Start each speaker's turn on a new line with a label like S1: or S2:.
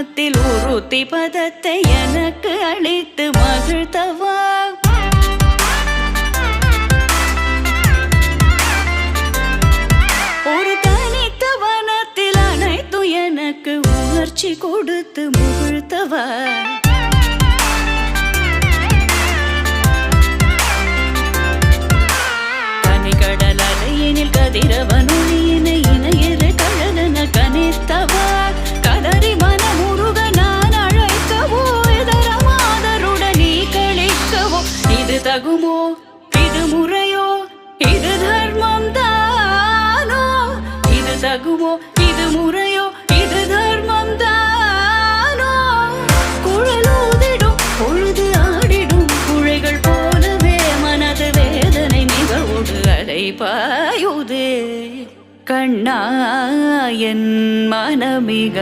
S1: உறுத்தி பதத்தை எனக்கு அளித்து மகிழ்த்தவா ஒரு தனித்த வனத்தில் அனைத்து எனக்கு உணர்ச்சி கொடுத்து முகிழ்த்தவா கனிகடல் அலையினில் கதிரவன் ஒளியினை இணையிரு கழலன கனித்தவா கதறி மனமுருக நான் அழைக்கவோ இதர மாதருடன் நீ கழிக்கவோ இது தகுமோ இது முறையோ இது தர்மம் தானோ இது தகுமோ இது முறையோ இது தர்மம் தானோ குழலூதிடும் பொழுது ஆடிடும் குழைகள் போலவே மனது வேதனை மிகவோடு அலை பாயுதே கண்ணா என் மனமிக